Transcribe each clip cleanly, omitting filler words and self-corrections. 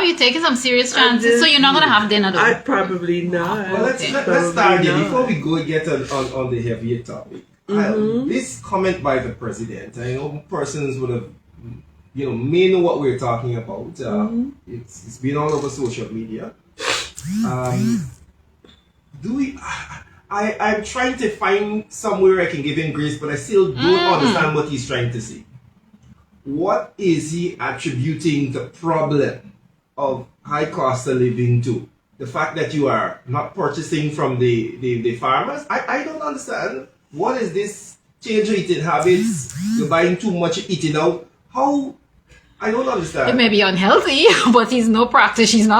you're taking some serious chances, so you're not going to have dinner, though. I probably not. Well, let's start here. Before we go get on the heavier topic. This comment by the president, I know persons would have, may know what we're talking about. It's been all over social media. I'm trying to find somewhere I can give him grace, but I still don't understand what he's trying to say. What is he attributing the problem of high cost of living to? The fact that you are not purchasing from the farmers? I don't understand. What is this change in eating habits? You're buying too much, eating out. How? I don't understand. It may be unhealthy, but he's not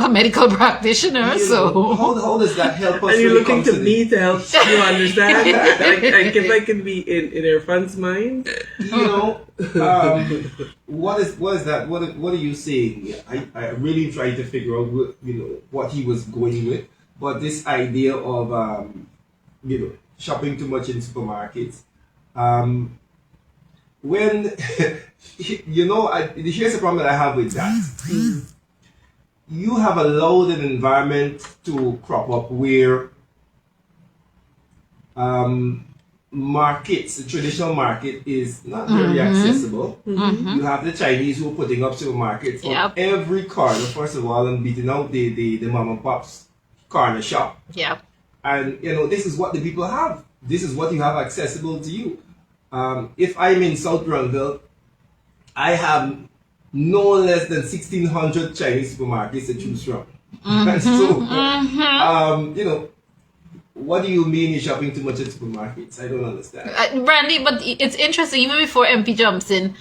a medical practitioner, so... How does that help us? And you're looking to me to help you understand? Like if I can be in Irfan's mind? What is that? What are you saying? I really tried to figure out what he was going with, but this idea of shopping too much in supermarkets. When here's the problem that I have with that. You have allowed an environment to crop up where markets, the traditional market, is not very accessible. You have the Chinese who are putting up supermarkets on every corner, first of all, and beating out the mom and pop's corner shop. Yeah. And this is what the people have. This is what you have accessible to you. If I'm in South Granville, I have no less than 1,600 Chinese supermarkets to choose from. So, what do you mean you're shopping too much at supermarkets? I don't understand. Randy, but it's interesting, even before MP jumps in,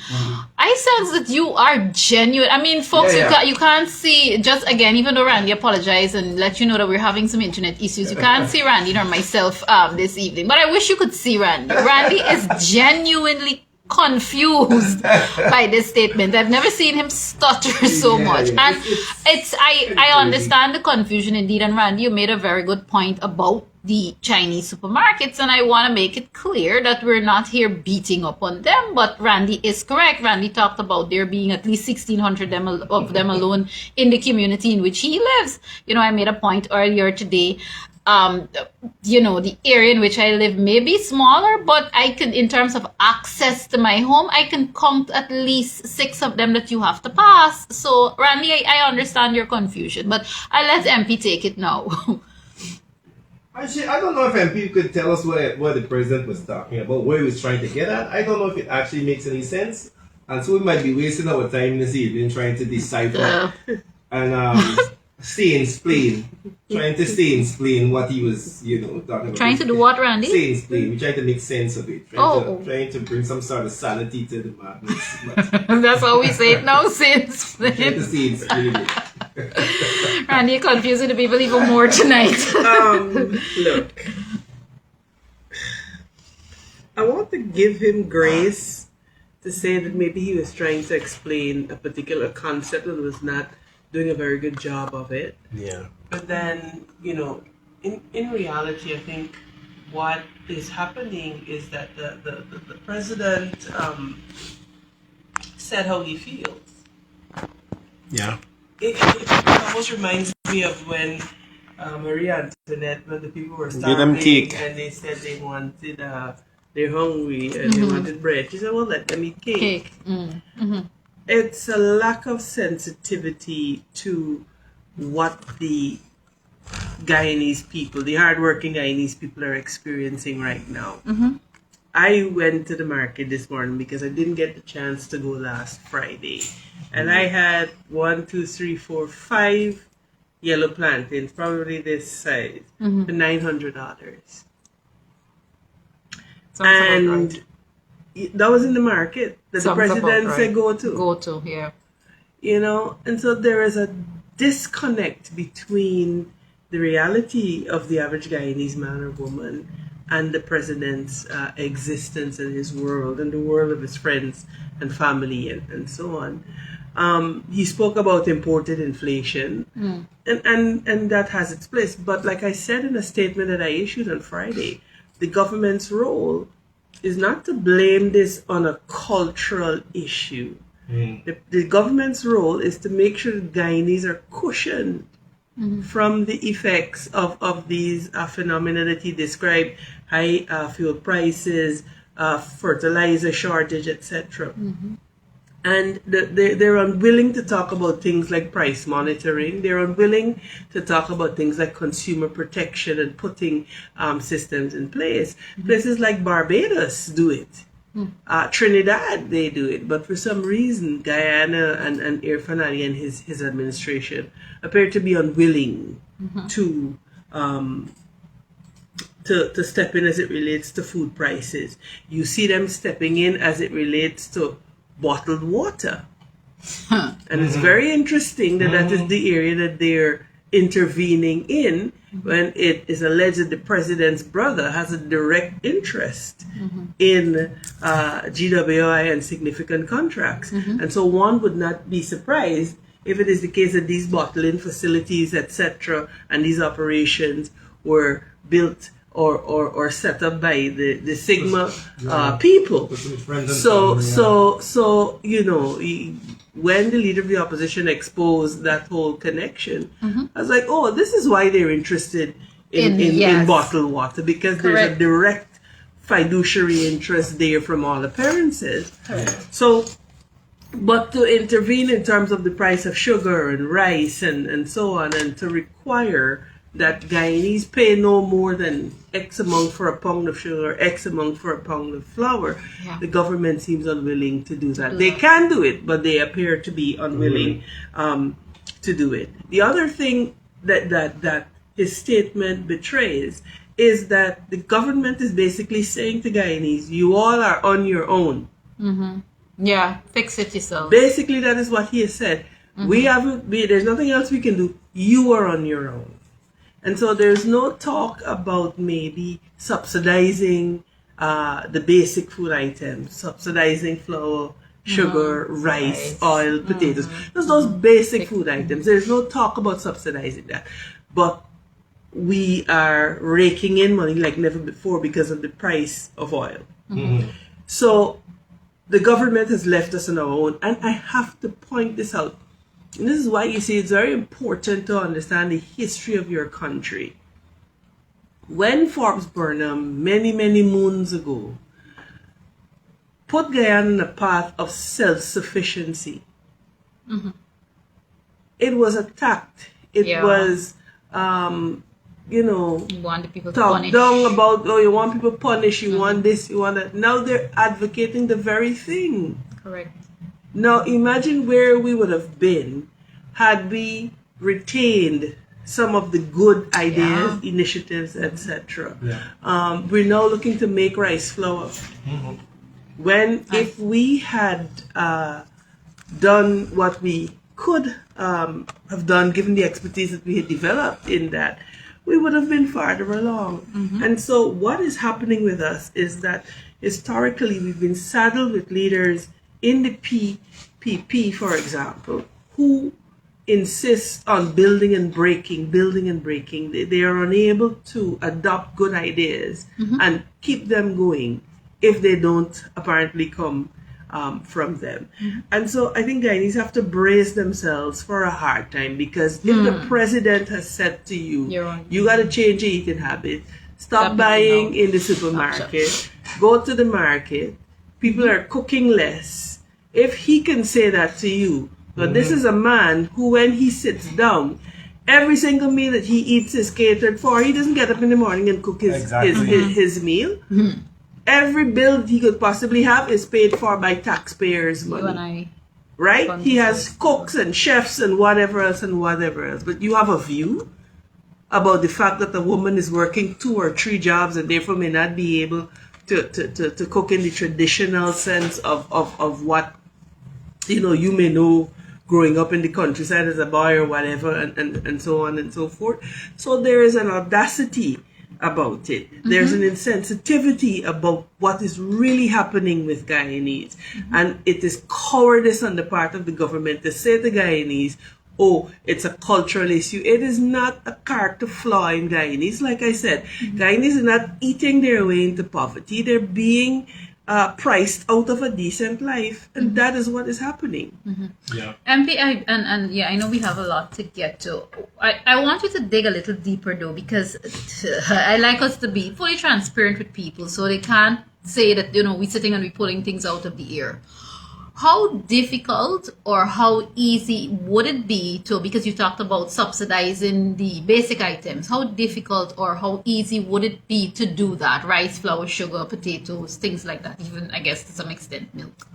I sense that you are genuine. I mean, folks, you can't see, just again, even though Randy apologized and let you know that we're having some internet issues, you can't see Randy nor myself this evening. But I wish you could see Randy. Randy is genuinely confused by this statement. I've never seen him stutter so much. And I understand the confusion indeed. And Randy, you made a very good point about the Chinese supermarkets, and I want to make it clear that we're not here beating up on them, but Randy is correct. Randy talked about there being at least 1,600 of them alone in the community in which he lives. I made a point earlier today. The area in which I live may be smaller, but I can, in terms of access to my home, I can count at least 6 of them that you have to pass. So, Randy, I understand your confusion, but I'll let MP take it now. Actually, I don't know if MP could tell us what the president was talking about, where he was trying to get at. I don't know if it actually makes any sense. And so we might be wasting our time this evening trying to decipher and trying to stay explain what he was, talking about. Trying to do what, Randy? Stay explain. We're trying to make sense of it. Trying to bring some sort of sanity to the madness. That's how we say it now, since trying to stay explain. Randy, you're confusing the people even more tonight. Look, I want to give him grace to say that maybe he was trying to explain a particular concept and was not doing a very good job of it. Yeah. But then, in reality, I think what is happening is that the president said how he feels. Yeah. It almost reminds me of when Marie Antoinette, when the people were starving and they said they wanted, they're hungry and they wanted bread. She said, well, let them eat cake. It's a lack of sensitivity to what the Guyanese people, the hardworking Guyanese people are experiencing right now. I went to the market this morning because I didn't get the chance to go last Friday. And I had 5 yellow plantains, probably this size, for $900. And that was in the market that the president said go to. Go to, yeah. And so there is a disconnect between the reality of the average Guyanese man or woman and the president's existence in his world and the world of his friends and family and so on. He spoke about imported inflation, and that has its place. But like I said in a statement that I issued on Friday, the government's role is not to blame this on a cultural issue. The government's role is to make sure that Guyanese are cushioned from the effects of these phenomena that he described, high fuel prices, fertilizer shortage, etc. And they're unwilling to talk about things like price monitoring. They're unwilling to talk about things like consumer protection and putting systems in place. Places like Barbados do it. Trinidad, they do it. But for some reason, Guyana and Irfan Ali and his administration appear to be unwilling to step in as it relates to food prices. You see them stepping in as it relates to bottled water. And it's very interesting that that is the area that they're intervening in when it is alleged that the president's brother has a direct interest in GWI and significant contracts. And so one would not be surprised if it is the case that these bottling facilities, etc., and these operations were built or set up by the Sigma people. So you know, when the leader of the opposition exposed that whole connection, I was like, oh, this is why they're interested in bottled water, because there's a direct fiduciary interest there from all appearances. So, but to intervene in terms of the price of sugar and rice and so on, and to require that Guyanese pay no more than X amount for a pound of sugar, X amount for a pound of flour, the government seems unwilling to do that. They can do it, but they appear to be unwilling to do it. The other thing that his statement betrays is that the government is basically saying to Guyanese, you all are on your own. Yeah, fix it yourself. Basically, that is what he has said. There's nothing else we can do. You are on your own. And so there's no talk about maybe subsidizing the basic food items, subsidizing flour, sugar, rice, oil, potatoes. Those basic food items. There's no talk about subsidizing that. But we are raking in money like never before because of the price of oil. So the government has left us on our own. And I have to point this out. And this is why you see it's very important to understand the history of your country. When Forbes Burnham, many, many moons ago, put Guyana on a path of self-sufficiency, it was attacked. It was, you want the people talked punished. down about, oh, you want people punished, you want this, you want that. Now they're advocating the very thing. Correct. Now imagine where we would have been had we retained some of the good ideas, initiatives, etc. We're now looking to make rice flour. When if we had done what we could have done, given the expertise that we had developed in that, we would have been farther along. And so what is happening with us is that historically we've been saddled with leaders in the PPP, for example, who insist on building and breaking. They are unable to adopt good ideas and keep them going if they don't apparently come from them. And so I think Guyanese have to brace themselves for a hard time, because if the president has said to you, you got to change your eating habit, stop buying in the supermarket, go to the market, people are cooking less. If he can say that to you, but this is a man who, when he sits down, every single meal that he eats is catered for. He doesn't get up in the morning and cook his meal. Every bill that he could possibly have is paid for by taxpayers' money. Right? He has cooks and chefs and whatever else. But you have a view about the fact that a woman is working 2 or 3 jobs and therefore may not be able to cook in the traditional sense of what you may know growing up in the countryside as a boy or whatever, and so on and so forth. So there is an audacity about it. There's an insensitivity about what is really happening with Guyanese. And it is cowardice on the part of the government to say to Guyanese, oh, it's a cultural issue. It is not a character flaw in Guyanese. Like I said, Guyanese are not eating their way into poverty. They're being priced out of a decent life, and that is what is happening. Yeah. MP, I know we have a lot to get to. I want you to dig a little deeper though, because I like us to be fully transparent with people, so they can't say that we're sitting and we're pulling things out of the air. How difficult or how easy would it be to, because you talked about subsidizing the basic items, how difficult or how easy would it be to do that? Rice, flour, sugar, potatoes, things like that, even I guess to some extent milk.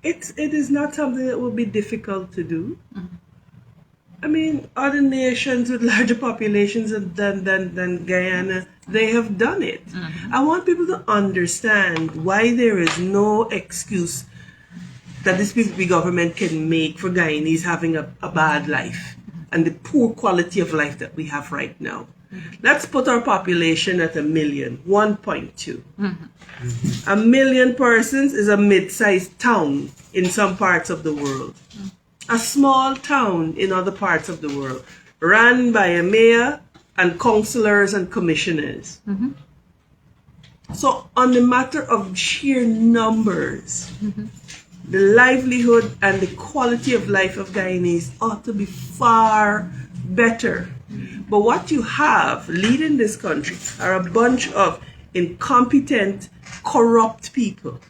It is not something that will be difficult to do. I mean, other nations with larger populations than Guyana, they have done it. I want people to understand why there is no excuse that this PPP government can make for Guyanese having a bad life and the poor quality of life that we have right now. Let's put our population at 1 million, 1.2. 1 million persons is a mid-sized town in some parts of the world. A small town in other parts of the world, run by a mayor and councillors and commissioners. So on the matter of sheer numbers, the livelihood and the quality of life of Guyanese ought to be far better. But what you have leading this country are a bunch of incompetent, corrupt people.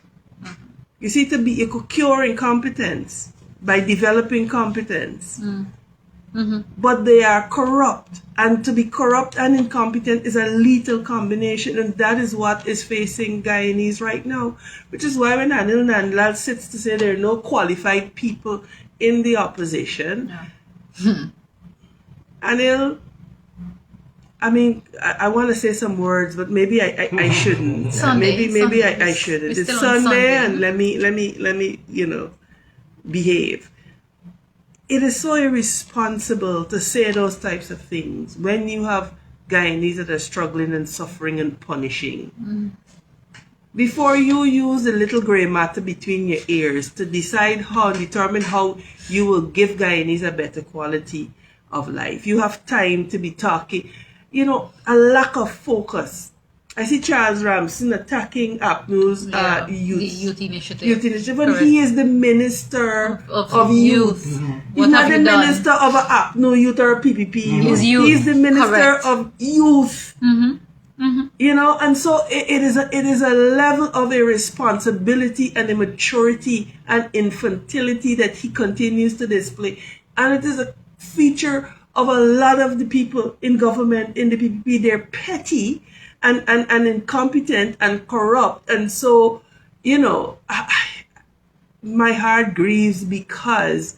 You see, you could cure incompetence by developing competence. But they are corrupt. And to be corrupt and incompetent is a lethal combination. And that is what is facing Guyanese right now. Which is why when Anil Nandlal sits to say there are no qualified people in the opposition, Anil, I mean, I want to say some words, but maybe I shouldn't. Maybe I shouldn't. It's Sunday, and let me behave. It is so irresponsible to say those types of things when you have Guyanese that are struggling and suffering and punishing. Before you use the little gray matter between your ears to determine how you will give Guyanese a better quality of life, you have time to be talking. A lack of focus. I see Charles Ramson attacking APNU's youth initiative. But he is the minister of youth. He's not the minister of a APNU youth or a PPP. He's the minister of youth. And so it is a level of irresponsibility and immaturity and infantility that he continues to display. And it is a feature of a lot of the people in government, in the PPP. They're petty and incompetent and corrupt. And so, my heart grieves because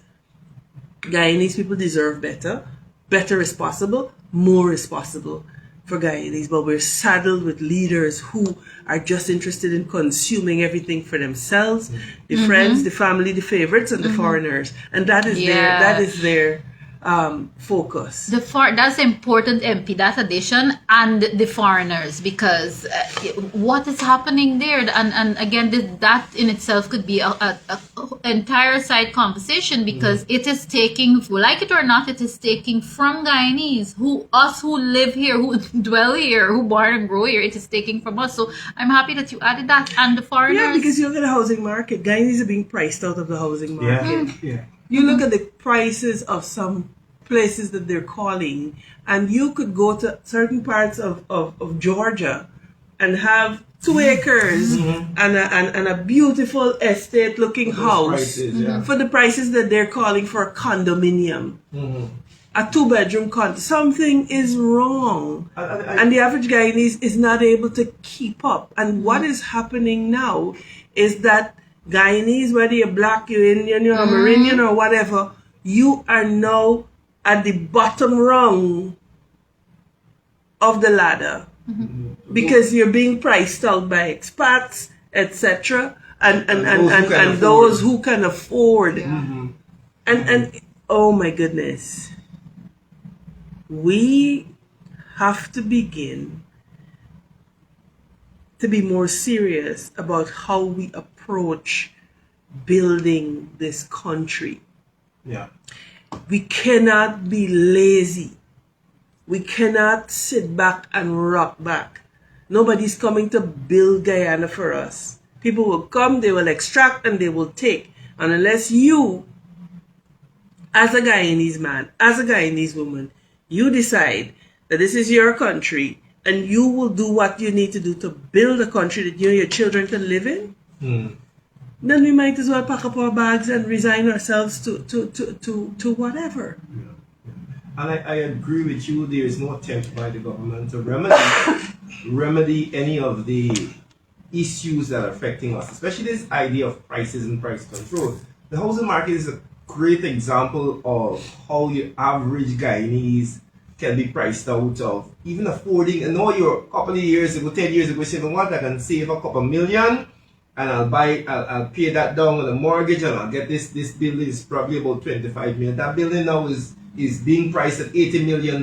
Guyanese people deserve better responsible, more responsible for Guyanese. But we're saddled with leaders who are just interested in consuming everything for themselves, the friends, the family, the favorites, and the foreigners. And that is their focus. That's important, MP, that addition, and the foreigners, because what is happening there, and again, that in itself could be a entire side conversation, because it is taking, like it or not, it is taking from Guyanese, who live here, who dwell here, who born and grow here, it is taking from us. So I'm happy that you added that, and the foreigners. Yeah, because you look at the housing market, Guyanese are being priced out of the housing market. You look at the prices of some places that they're calling, and you could go to certain parts of Georgia and have 2 acres and a beautiful estate looking house for the prices that they're calling for a condominium. A 2-bedroom condo. Something is wrong. And the average Guyanese is not able to keep up. And what is happening now is that Guyanese, whether you're black, you're Indian, you're Amerindian or whatever, you are now at the bottom rung of the ladder because you're being priced out by expats, etc., and those who can afford. And oh my goodness, we have to begin to be more serious about how we approach building this country. We cannot be lazy. We cannot sit back and rock back. Nobody's coming to build Guyana for us. People will come, they will extract, and they will take. And unless you, as a Guyanese man, as a Guyanese woman, you decide that this is your country and you will do what you need to do to build a country that you and your children can live in, then we might as well pack up our bags and resign ourselves to whatever. Yeah. And I agree with you, there is no attempt by the government to remedy any of the issues that are affecting us, especially this idea of prices and price control. The housing market is a great example of how your average Guyanese can be priced out of even affording. I know you're a couple of years ago, 10 years ago, saying, what, I can save a couple million and I'll pay that down with a mortgage and I'll get this building is probably about 25 million. That building now is being priced at $80 million.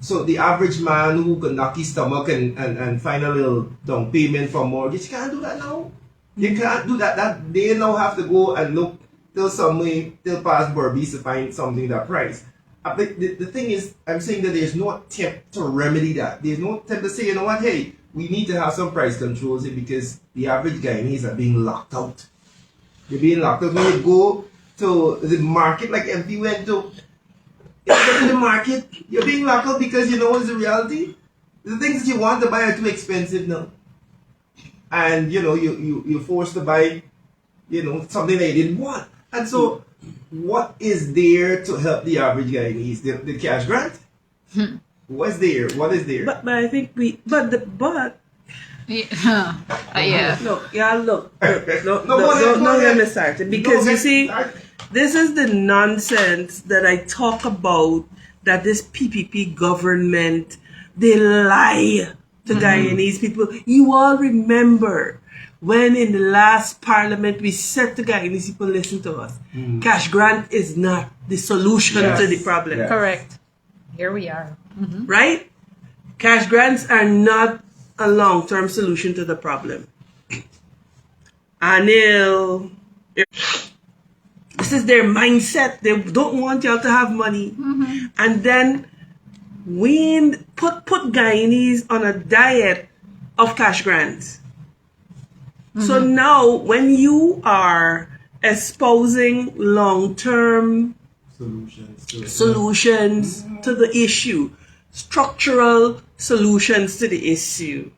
So the average man who can knock his stomach and find a little down payment for a mortgage can't do that now. You can't do that. They now have to go and look till past Burbies to find something that price. The thing is, I'm saying that there's no attempt to remedy that. There's no attempt to say, you know what, hey, we need to have some price controls here because the average Guyanese are being locked out. They're being locked out. When you go to the market like MV went to, in the market, you're being locked out because you know it's the reality. The things that you want to buy are too expensive now. And you know, you're forced to buy, you know, something that you didn't want. And so, what is there to help the average Guyanese? The cash grant? What's there? What is there? But I think Yeah. Look, don't get me started. Because you see, this is the nonsense that I talk about, that this PPP government, they lie to Guyanese people. You all remember when in the last parliament we said to Guyanese people, listen to us. Cash grant is not the solution to the problem. Yes. Correct. Here we are. Right? Cash grants are not a long-term solution to the problem. Anil, this is their mindset. They don't want y'all to have money. And then we put Guyanese on a diet of cash grants. So now when you are espousing long-term solutions to the issue, structural solutions to the issue,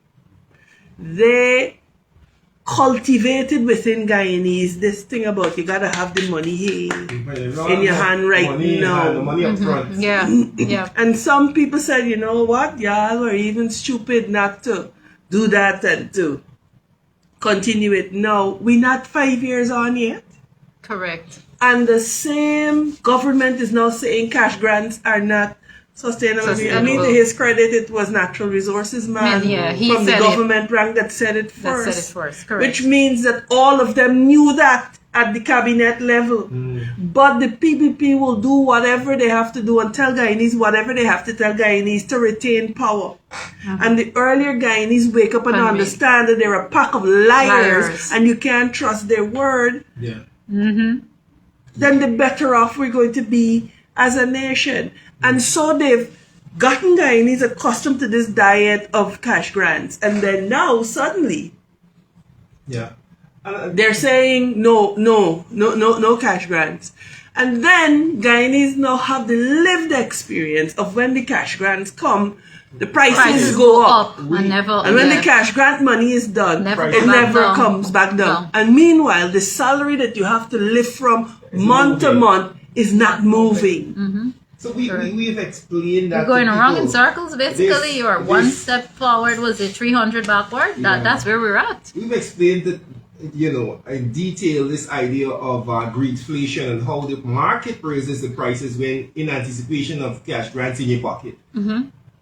they cultivated within Guyanese this thing about you gotta have the money here in your hand right now. The money up front. Yeah. And some people said, you know what, y'all were even stupid not to do that and to continue it. No, we're not 5 years on yet. Correct. And the same government is now saying cash grants are not sustainable. I mean, to his credit, it was natural resources man he from the said government rank that said it That first. said it first. Correct. Which means that all of them knew that at the cabinet level. But the PPP will do whatever they have to do and tell Guyanese whatever they have to tell Guyanese to retain power. And the earlier Guyanese wake up and understand that they're a pack of liars and you can't trust their word, then the better off we're going to be as a nation. And so they've gotten Guyanese accustomed to this diet of cash grants. And then now suddenly they're saying no cash grants. And then Guyanese now have the lived experience of when the cash grants come, the prices go up. And when the cash grant money is done, it never comes back down. And meanwhile, the salary that you have to live from month to month is not moving. So we've explained that. You're going around in circles, basically. You're one step forward, was it 300 backward? That's where we're at. We've explained that, you know, in detail this idea of greedflation and how the market raises the prices when in anticipation of cash grants in your pocket.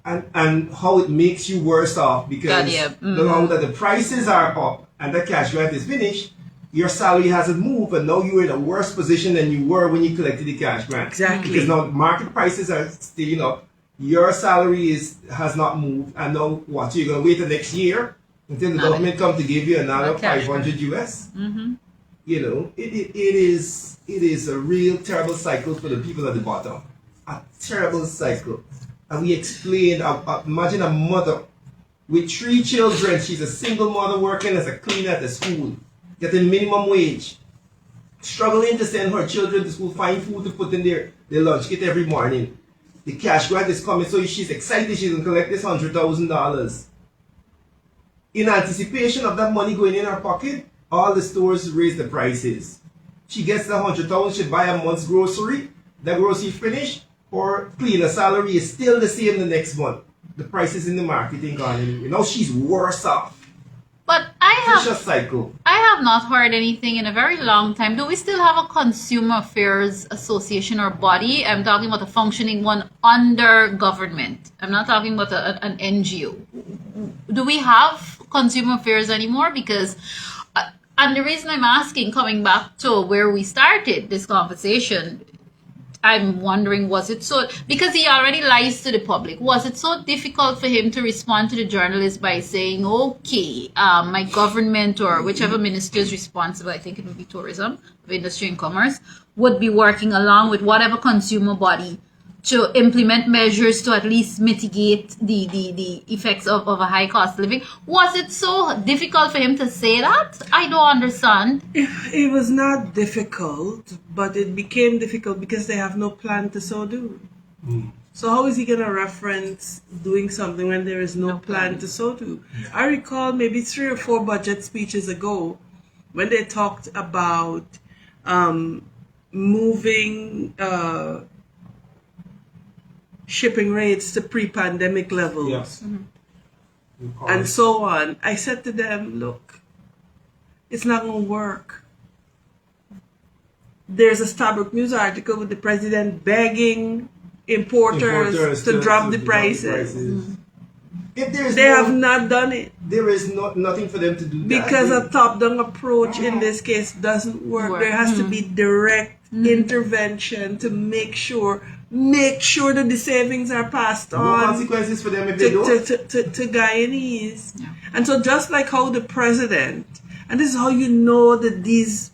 And how it makes you worse off because now that the prices are up and the cash grant is finished, your salary hasn't moved, and now you're in a worse position than you were when you collected the cash grant. Exactly. Because now market prices are still up, your salary has not moved, and now what? You're gonna wait the next year until the government comes to give you another 500 US. You know, it is a real terrible cycle for the people at the bottom. A terrible cycle. And we explained, imagine a mother with 3 children. She's a single mother working as a cleaner at the school, getting minimum wage, struggling to send her children to school, find food to put in their lunch kit every morning. The cash grant is coming, so she's excited she's going to collect this $100,000. In anticipation of that money going in her pocket, all the stores raise the prices. She gets the $100,000, she buy a month's grocery, the grocery finished, her cleaner salary is still the same the next month. The prices in the market ain't gone anywhere. Now she's worse off. But I have not heard anything in a very long time. Do we still have a consumer affairs association or body? I'm talking about a functioning one under government. I'm not talking about an NGO. Do we have consumer affairs anymore? Because, and the reason I'm asking, coming back to where we started this conversation, I'm wondering, was it so, because he already lies to the public, was it so difficult for him to respond to the journalist by saying, okay, my government or whichever minister is responsible, I think it would be tourism, of industry and commerce, would be working along with whatever consumer body to implement measures to at least mitigate the effects of a high cost of living? Was it so difficult for him to say that? I don't understand. It was not difficult, but it became difficult because they have no plan to so do. So how is he going to reference doing something when there is no plan to so do? I recall maybe 3 or 4 budget speeches ago when they talked about moving shipping rates to pre-pandemic levels. Yes. And so on. I said to them, look, it's not going to work. There's a Starbucks News article with the president begging importers to drop the prices. If they have not done it. There is nothing for them to do. Because a top-down approach in this case doesn't work. There has to be direct intervention to make sure that the savings are passed on. No consequences for them if they don't. To Guyanese. Yeah. And so just like how the president, and this is how you know that these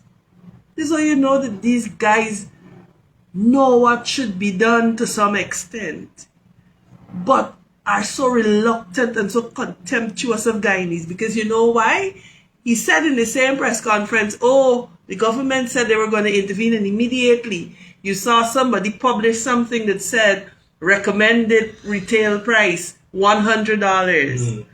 guys know what should be done to some extent, but are so reluctant and so contemptuous of Guyanese, because you know why? He said in the same press conference, the government said they were going to intervene, and immediately you saw somebody publish something that said recommended retail price $100.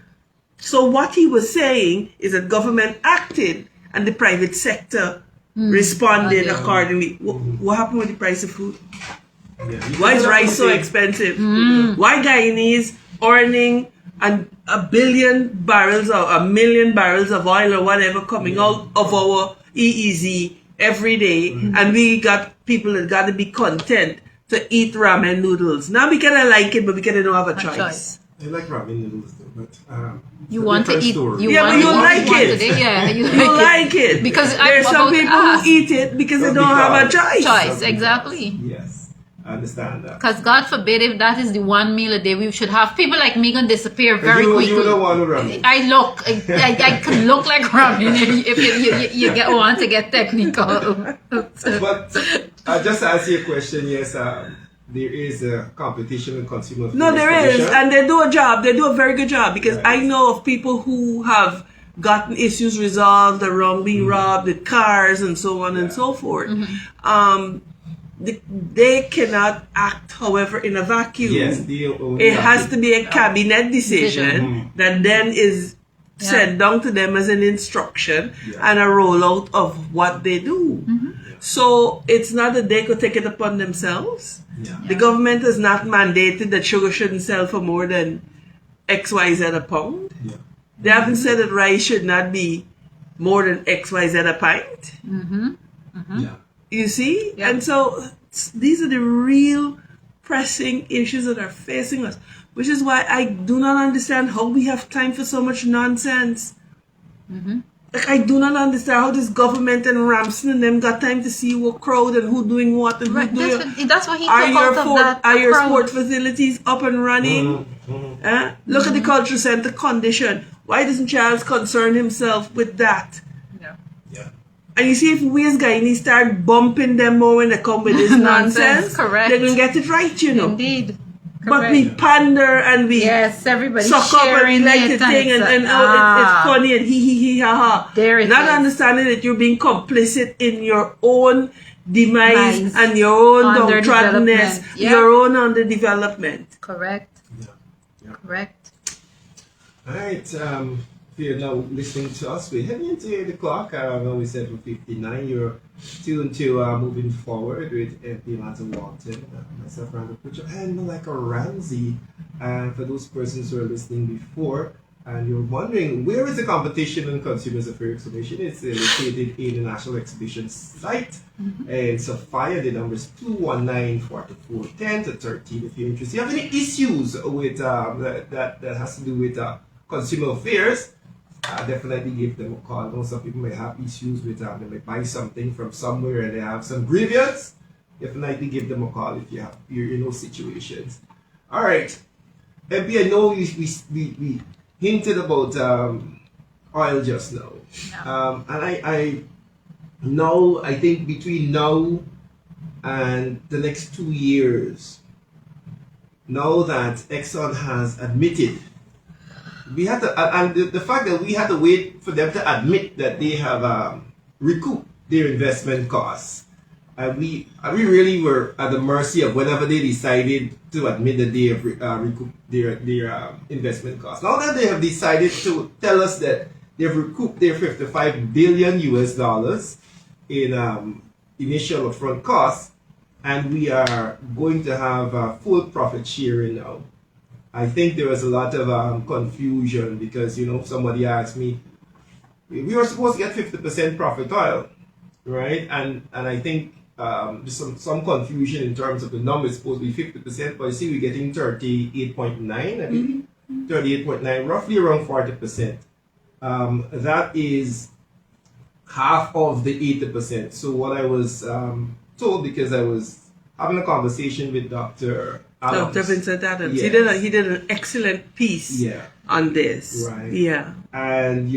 So what he was saying is that government acted and the private sector responded accordingly. What happened with the price of food? Why is rice so expensive? Why Guyanese earning a billion barrels or a million barrels of oil or whatever coming out of our EEZ every day, and we got people that got to be content to eat ramen noodles. Now we kind of like it, but we kind of don't have a choice. I like ramen noodles though, but you want to eat. You like it. Yeah, you like it because there's some people who eat it because they don't have a choice. Exactly. Yes. I understand that. Because God forbid if that is the one meal a day we should have, people like me gonna disappear very quickly. You don't want to ramen. I could look like ramen if you want to get technical. But just to answer your question, yes, there is a competition in consumer. No, there is, and they do a job. They do a very good job, because I know of people who have gotten issues resolved around being robbed with cars and so on and so forth. They cannot act, however, in a vacuum. Yes, it has to be a cabinet decision that then is sent down to them as an instruction and a rollout of what they do. So it's not that they could take it upon themselves. The government has not mandated that sugar shouldn't sell for more than XYZ a pound. They haven't said that rice should not be more than XYZ a pint. You see? And so these are the real pressing issues that are facing us, which is why I do not understand how we have time for so much nonsense. Like, I do not understand how this government and Ramsden and them got time to see what crowd and who doing what and who doing. That's what he took out of that. Are your sport facilities up and running? Look at the cultural center condition. Why doesn't Charles concern himself with that? And you see, if we as Guyanese start bumping them more when they come with this nonsense, correct, they're going to get it right, you know. Indeed. But we pander and we everybody suck up and we like the thing and it's funny and he ha ha. There it Not is. understanding that you're being complicit in your own demise and your own downtroddeness, your own underdevelopment. Correct. Yeah. Correct. All right. If you're now listening to us, we're heading into 8 o'clock. We said 59. You're tuned to Moving Forward with MP Martin Walton, myself, Randall Pritchard, and Malika Ramsey. And for those persons who are listening before, and you're wondering, where is the Competition and Consumers Affairs Commission? It's located in the National Exhibition site. And Sophia, the number is 219-4410-13 if you're interested. If you have any issues with that has to do with consumer affairs, definitely give them a call. I know some people may have issues with they may buy something from somewhere and they have some grievance. Definitely give them a call if you're in those situations. All right. MP, I know we hinted about oil just now. Yeah. And I know, I think between now and the next 2 years, now that Exxon has admitted, we had to, and the fact that we had to wait for them to admit that they have recouped their investment costs, and we really were at the mercy of whenever they decided to admit that they have recouped their investment costs. Now that they have decided to tell us that they've recouped their $55 billion in initial upfront costs, and we are going to have full profit sharing now. I think there was a lot of confusion because, somebody asked me, we were supposed to get 50% profit oil, right? And I think there's some confusion in terms of the number. It's supposed to be 50%, but you see we're getting 38.9, I believe. 38.9, roughly around 40%. That is half of the 80%. So what I was told, because I was having a conversation with Dr. Vincent Adams. Yes. He did an excellent piece on this. Right. Yeah. And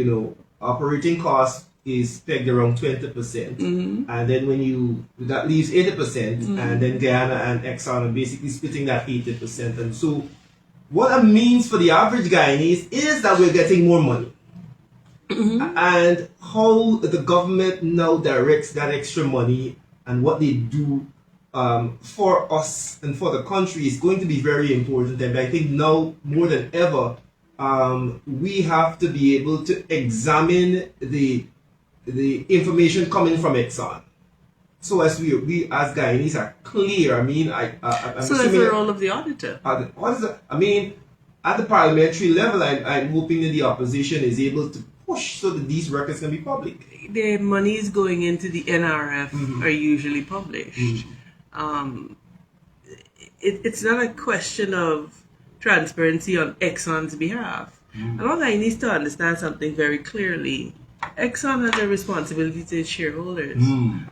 operating cost is pegged around 20%. And then that leaves 80%, and then Guyana and Exxon are basically splitting that 80%. And so what that means for the average Guyanese is that we're getting more money. And how the government now directs that extra money and what they do for us and for the country is going to be very important. And I think now more than ever, we have to be able to examine the information coming from Exxon. So as we as Guyanese are clear, I'm so that's the role of the auditor. At the parliamentary level, I'm hoping that the opposition is able to push so that these records can be public. The monies going into the NRF are usually published. It's not a question of transparency on Exxon's behalf. And all I need to understand something very clearly. Exxon has a responsibility to its shareholders.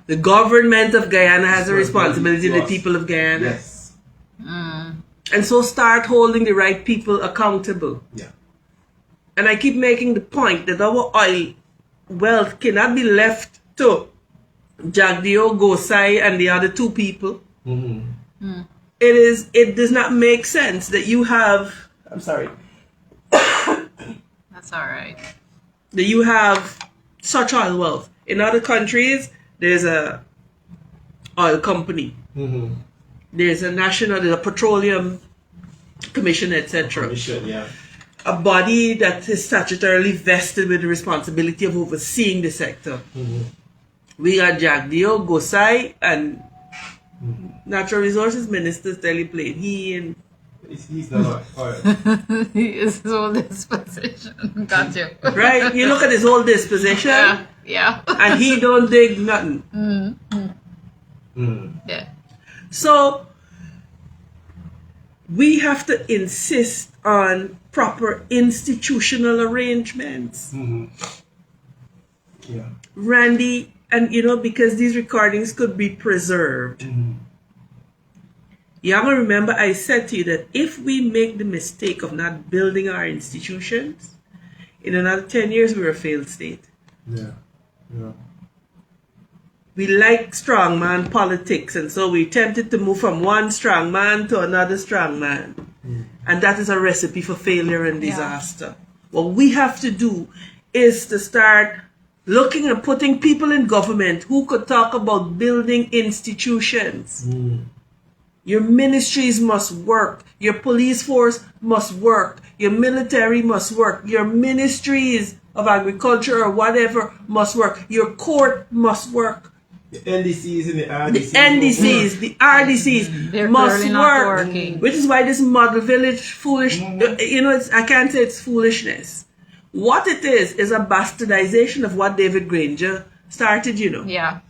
The government of Guyana has a responsibility to the people of Guyana. Yes. And so start holding the right people accountable. Yeah. And I keep making the point that our oil wealth cannot be left to Jagdeo, Gosai, and the other two people. It does not make sense that you have, I'm sorry. That's all right. That you have such oil wealth. In other countries, there's a oil company. There's a petroleum commission, etc. A body that is statutorily vested with the responsibility of overseeing the sector. We got Jagdeo, Gosai, and Natural Resources Minister Telly played. He's not oil. He is his whole disposition. Got you. Right? You look at his whole disposition. Yeah. And he don't dig nothing. Yeah. So we have to insist on proper institutional arrangements. Yeah. Randy, and because these recordings could be preserved. You have to remember I said to you that if we make the mistake of not building our institutions, in another 10 years we're a failed state. Yeah. We like strongman politics, and so we're tempted to move from one strongman to another strongman. And that is a recipe for failure and disaster. What we have to do is to start looking and putting people in government who could talk about building institutions. Your ministries must work. Your police force must work. Your military must work. Your ministries of agriculture or whatever must work. Your court must work. The NDCs and the RDCs. The NDCs, the RDCs They're must clearly not work. working. Which is why this model village I can't say it's foolishness. What it is a bastardization of what David Granger started, Yeah.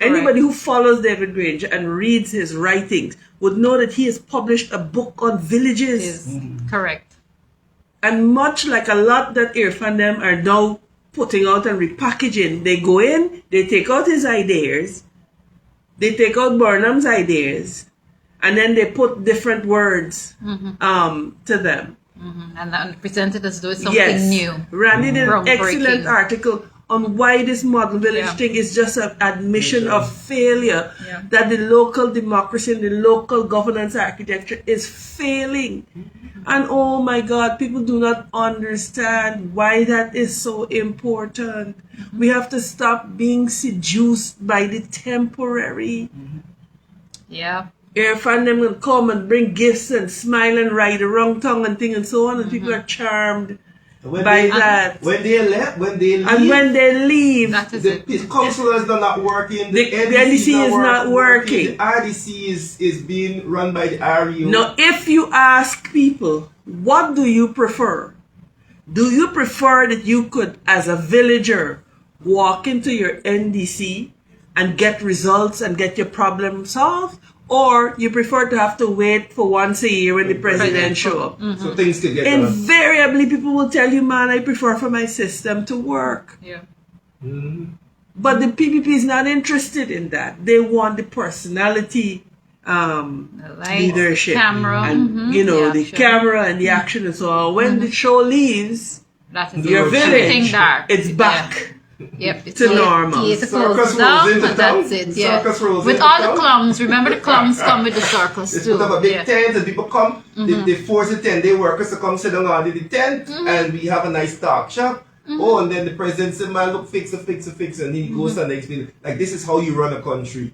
Anybody who follows David Granger and reads his writings would know that he has published a book on villages. Is correct. And much like a lot that Irfan them are now putting out and repackaging, they go in, they take out his ideas, they take out Burnham's ideas, and then they put different words to them. And then present it as though it's something new. Randy did an excellent Groundbreaking. article on why this model village thing is just an admission of failure, that the local democracy and the local governance architecture is failing. And oh my God, people do not understand why that is so important. We have to stop being seduced by the temporary. Yeah. Irfan them will come and bring gifts and smile and ride the wrong tongue and thing and so on, and people are charmed by that. When they leave, And when they leave, That is the it. councillors are not working. The NDC is not working. The RDC is being run by the REO. now if you ask people, what do you prefer? Do you prefer that you could, as a villager, walk into your NDC and get results and get your problem solved? Or you prefer to have to wait for once a year when the president show up? So things could get done. Invariably, people will tell you, man, I prefer for my system to work. Yeah. But the PPP is not interested in that. They want the personality, leadership, Camera. and the action. camera and the action and so on. When the show leaves, That is your it. village, Everything dark. it's back. Yep, it's to normal. Theater Circus closes rolls down, into and town. that's it. Yeah. Circus rolls With into all the town. clowns, remember the clowns come with the circus They too. put up a big Yeah. tent and people come. They force the 10-day workers to come sit down under the tent and we have a nice talk shop. Oh, and then the president said, man, look, fix it. And he goes and explains, like, this is how you run a country.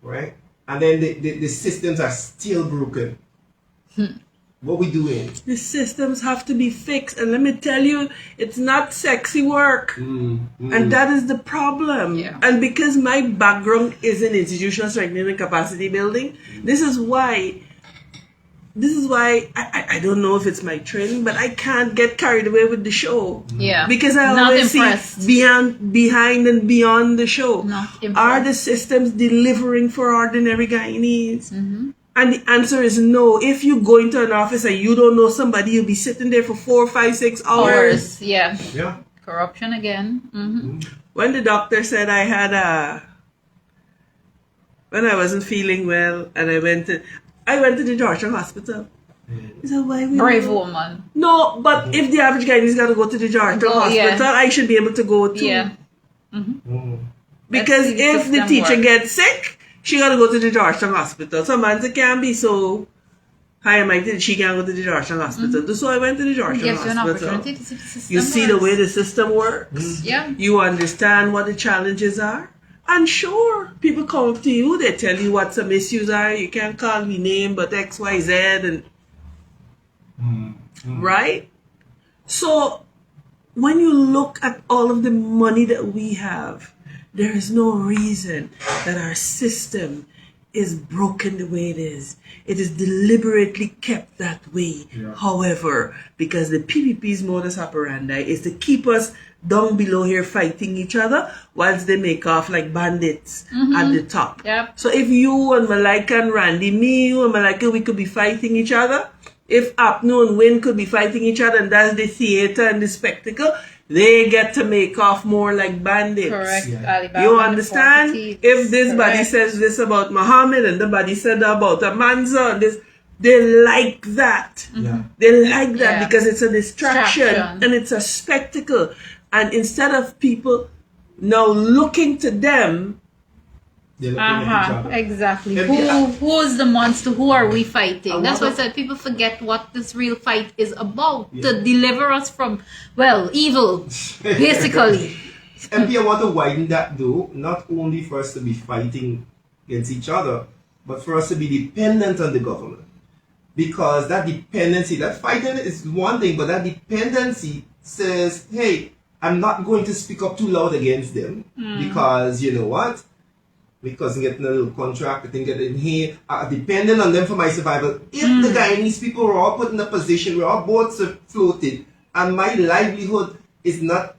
Right? And then the systems are still broken. What we doing? The systems have to be fixed. And let me tell you, it's not sexy work. And that is the problem. Yeah. And because my background is in institutional strengthening and capacity building, this is why I don't know if it's my training, but I can't get carried away with the show. Yeah. Because I Not always impressed. see behind and beyond the show. Not impressed. Are the systems delivering for ordinary Guyanese? And the answer is no. If you go into an office and you don't know somebody, you'll be sitting there for 4, 5, 6 hours. Yeah. Yeah. Corruption again. When the doctor said I had when I wasn't feeling well and I went to the Georgetown Hospital. He said, why we Brave don't- woman. No, but if the average Guyanese got to go to the Georgetown Go, yeah. Hospital, I should be able to go too. Yeah. Because Let's see the if the system teacher work. gets sick, she got to go to the Georgetown Hospital. So Amanza can't be so high and mighty that she can't go to the Georgetown Hospital. So I went to the Georgetown Gives you an Hospital. opportunity to see the system. You see the works. way the system works. Yeah. You understand what the challenges are. And sure, people come up to you, they tell you what some issues are. You can't call me name, but X, Y, Z, and right? So when you look at all of the money that we have, there is no reason that our system is broken the way it is. It is deliberately kept that way. Yeah. However, because the PPP's modus operandi is to keep us down below here fighting each other whilst they make off like bandits at the top. Yep. So if you and Malika and Randy, me, you and Malika, we could be fighting each other. If Apno and Win could be fighting each other, and that's the theater and the spectacle, they get to make off more like bandits. Correct. Yeah. Alibaba You and the understand? 40 If this body Correct. says this about Muhammad and the body said about Amanza, and this, they like that. Yeah. They like that Yeah. because it's a distraction Distraction. and it's a spectacle. And instead of people now looking to them They're looking at each other. Exactly. And Who is the monster? Who are we fighting? I That's why I wonder- said people forget what this real fight is about. Yeah. To deliver us from, well, evil, basically. MP, I want to widen that though, not only for us to be fighting against each other, but for us to be dependent on the government. Because that dependency, that fighting is one thing, but that dependency says, hey, I'm not going to speak up too loud against them because you know what? Because I'm getting a little contract, I think getting here, depending on them for my survival. If the Guyanese people were all put in a position where our boats are floated and my livelihood is not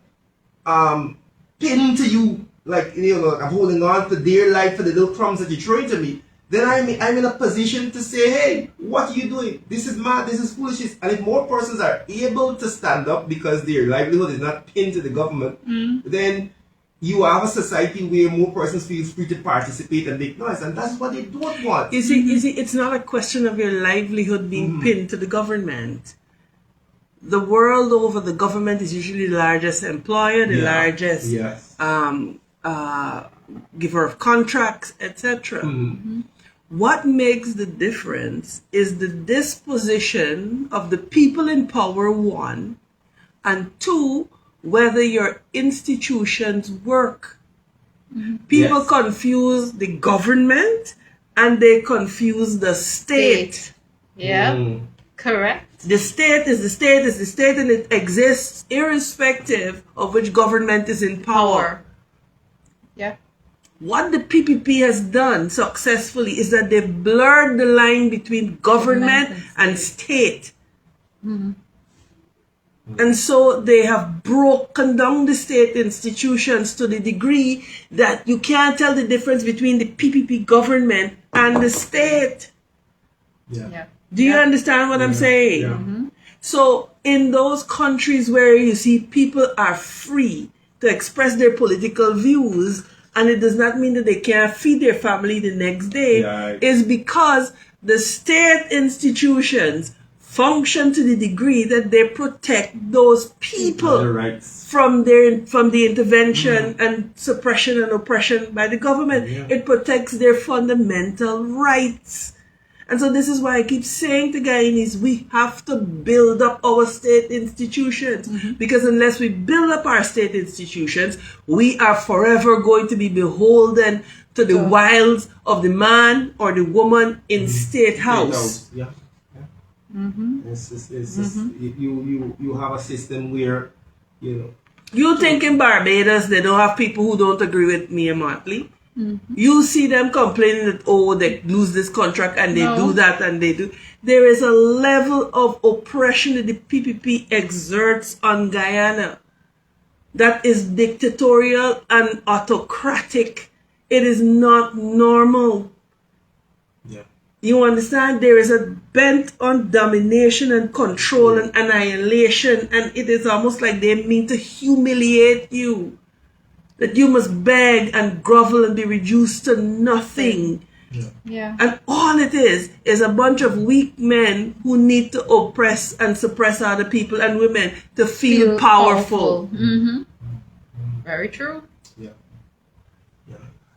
pinned to you, like, you know, I'm holding on for dear life for the little crumbs that you're throwing to me, then I'm in a position to say, hey, what are you doing? This is mad, this is foolishness. And if more persons are able to stand up because their livelihood is not pinned to the government, then you have a society where more persons feel free to participate and make noise. And that's what they don't want. You see, it's not a question of your livelihood being pinned to the government. The world over, the government is usually the largest employer, the largest giver of contracts, etc. What makes the difference is the disposition of the people in power, one, and two, whether your institutions work. People confuse the government and they confuse the state. Yeah, correct. The state is the state is the state, and it exists irrespective of which government is in power. Yeah. What the PPP has done successfully is that they've blurred the line between government and state. And so they have broken down the state institutions to the degree that you can't tell the difference between the PPP government and the state. Do you understand what I'm saying? So in those countries where you see people are free to express their political views, and it does not mean that they can't feed their family the next day, is because the state institutions function to the degree that they protect those people from the intervention and suppression and oppression by the government. It protects their fundamental rights. And so this is why I keep saying to Guyanese, we have to build up our state institutions. Because unless we build up our state institutions, we are forever going to be beholden to the wiles of the man or the woman in state house. You have a system where, you know. You think in Barbados they don't have people who don't agree with Mia Motley? You see them complaining that, oh, they lose this contract and they do that and they do. There is a level of oppression that the PPP exerts on Guyana that is dictatorial and autocratic. It is not normal. You understand? There is a bent on domination and control and annihilation, and it is almost like they mean to humiliate you. That you must beg and grovel and be reduced to nothing. And all it is a bunch of weak men who need to oppress and suppress other people and women to feel powerful. Very true.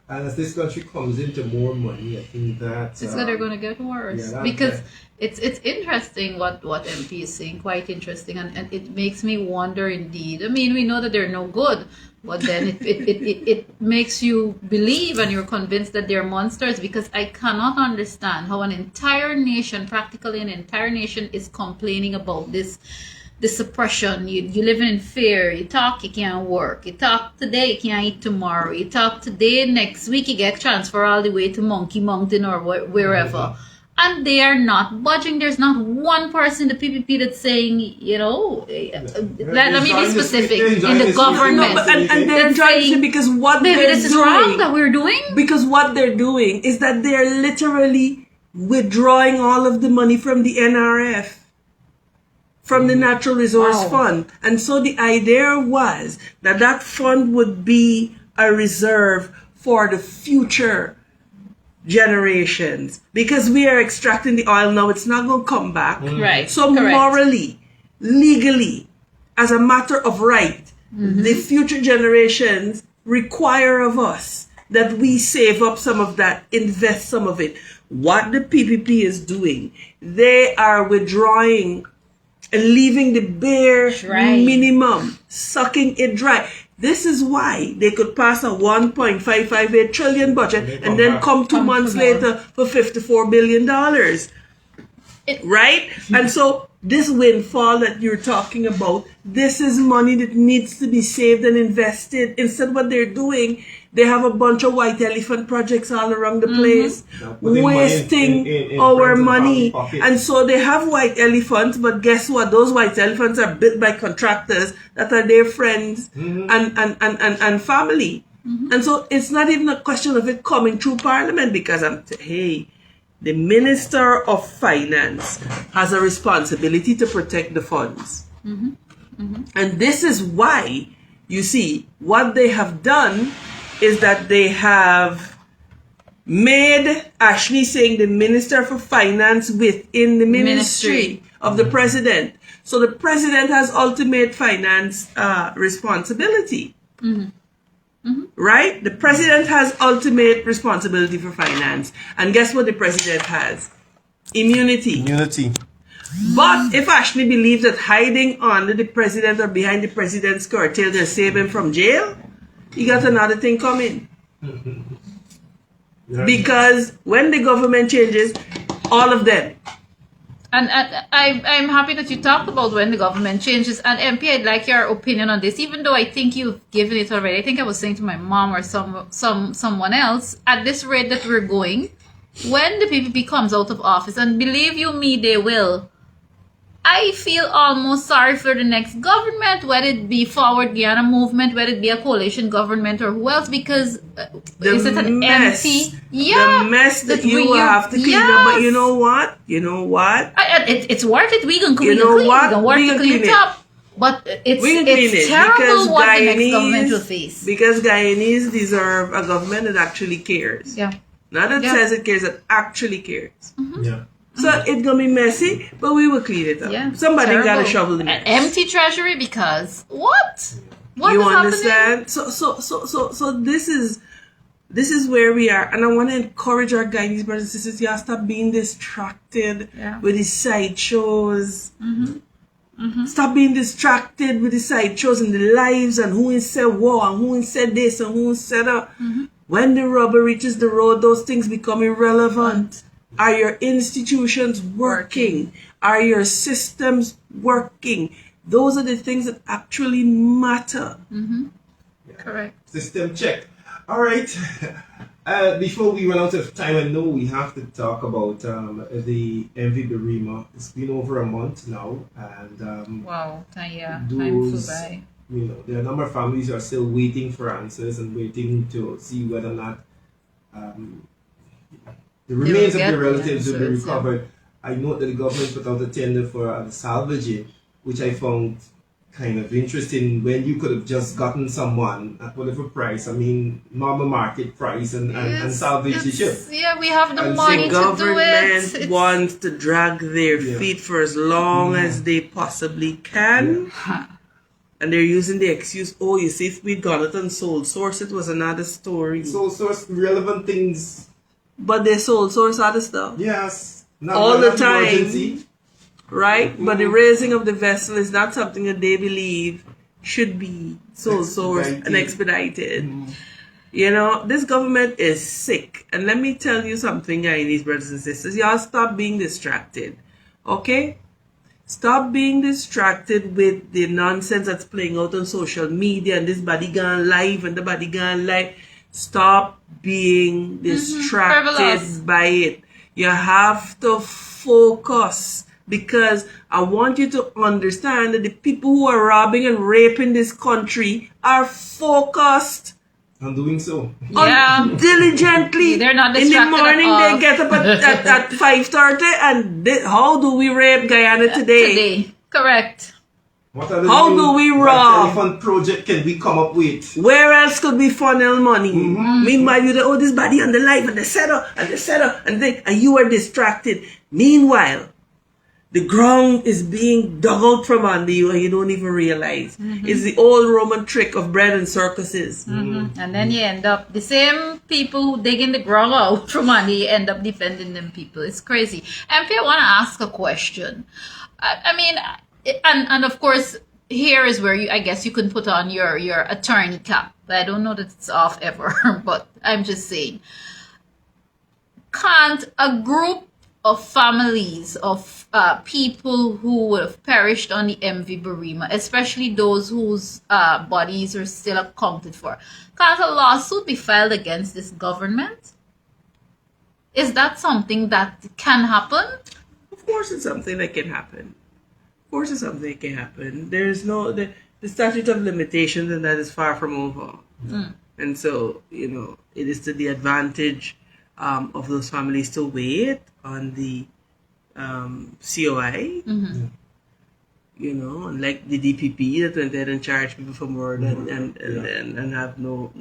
And as this country comes into more money, I think that it's going to get worse. Because it's interesting what MP is saying, quite interesting, and it makes me wonder indeed. I mean, we know that they're no good, but then it makes you believe and you're convinced that they're monsters, because I cannot understand how an entire nation, practically an entire nation, is complaining about this suppression. You living in fear. You talk, you can't work. You talk today, you can't eat tomorrow. You talk today, next week you get transferred all the way to Monkey Mountain or wherever. And they are not budging. There's not one person in the PPP that's saying, you know, let me be specific, in the government. And they're trying because what they're this is doing, wrong that we're doing? Because what they're doing is that they're literally withdrawing all of the money from the NRF. From the Natural Resource Fund. And so the idea was that that fund would be a reserve for the future generations. Because we are extracting the oil now, it's not going to come back. Right. So morally, legally, as a matter of right, the future generations require of us that we save up some of that, invest some of it. What the PPP is doing, they are withdrawing and leaving the bare minimum, sucking it dry. This is why they could pass a 1.558 trillion budget and then come 2 months later for $54 billion. Right? And so this windfall that you're talking about, this is money that needs to be saved and invested. Instead, what they're doing, they have a bunch of white elephant projects all around the place, wasting our money. And so they have white elephants, but guess what? Those white elephants are built by contractors that are their friends and family. And so it's not even a question of it coming through Parliament, because the Minister of Finance has a responsibility to protect the funds. And this is why, you see, what they have done is that they have made Ashley Singh the Minister for Finance within the Ministry of the President. So the President has ultimate finance responsibility. Right? The President has ultimate responsibility for finance. And guess what the President has? Immunity. But if Ashley believes that hiding under the President or behind the President's curtail will save him from jail, he got another thing coming. Because when the government changes, all of them. And I'm happy that you talked about when the government changes. And MP, I'd like your opinion on this, even though I think you've given it already. I think I was saying to my mom or someone else, at this rate that we're going, when the PPP comes out of office, and believe you me, they will, I feel almost sorry for the next government, whether it be Forward Guyana Movement, whether it be a coalition government or who else, because is it an empty? The mess that you will have to clean up. But you know what? It's worth it. We can clean it. We can clean it up. But it's terrible what the next government will face. Because Guyanese deserve a government that actually cares. Yeah. Not that says it cares, that actually cares. So it's gonna be messy, but we will clean it up. Yeah, somebody got to shovel the mess. An empty treasury, because what? What you is understand? Happening? So this is where we are, and I want to encourage our Guyanese brothers and sisters. Y'all stop being distracted with these sideshows. Stop being distracted with the sideshows and the lives and who said war and who said this and who said that. When the rubber reaches the road, those things become irrelevant. Are your institutions working? Are your systems working? Those are the things that actually matter. Correct. System check. All right. Before we run out of time, I know we have to talk about the MV Bereimma. It's been over a month now, and wow, time flew by. You know, there are a number of families who are still waiting for answers and waiting to see whether or not the remains of their relatives will be recovered. I note that the government put out a tender for the salvaging, which I found kind of interesting, when you could have just gotten someone at whatever price. I mean, normal market price and salvage the ship. Yeah, we have the money to do it. The government wants to drag their feet for as long as they possibly can. And they're using the excuse, you see, if we'd got it on sole source, it was another story. Sole source, relevant things. But they sole source other stuff. Yes. All the time. Emergency. Right? But the raising of the vessel is not something that they believe should be sole sourced and expedited. You know, this government is sick. And let me tell you something, Guyanese brothers and sisters. Y'all stop being distracted. Okay? Stop being distracted with the nonsense that's playing out on social media and this body gone live and the body gone live. Stop being distracted by it. You have to focus, because I want you to understand that the people who are robbing and raping this country are focused on doing so. Diligently. They're not in distracted the morning at all. they get up at 5:30 and how do we rape Guyana today? Correct. How do we rob? Elephant project can we come up with? Where else could we funnel money? Meanwhile, you this body on the live and the setup and the setup and you are distracted. Meanwhile, the ground is being dug out from under you and you don't even realize. It's the old Roman trick of bread and circuses. And then you end up, the same people who digging the ground out from under you end up defending them people. It's crazy. MP, I want to ask a question. I mean, and of course, here is where I guess you can put on your attorney cap. I don't know that it's off ever, but I'm just saying. Can't a group of families of people who would have perished on the MV Bereimma, especially those whose bodies are still accounted for, can't a lawsuit be filed against this government? Is that something that can happen? Of course it's something that can happen. Of course it's something that can happen. There's no... The statute of limitations and that is far from over. And so, it is to the advantage of those families to wait on the COI, unlike the DPP that went ahead and charged people for murder and have no,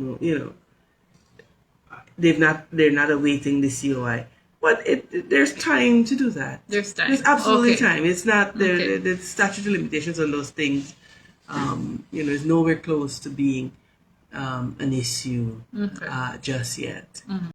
they're not awaiting the COI. But there's time to do that. There's time. There's absolutely time. It's not the statute of limitations on those things. Is nowhere close to being an issue just yet.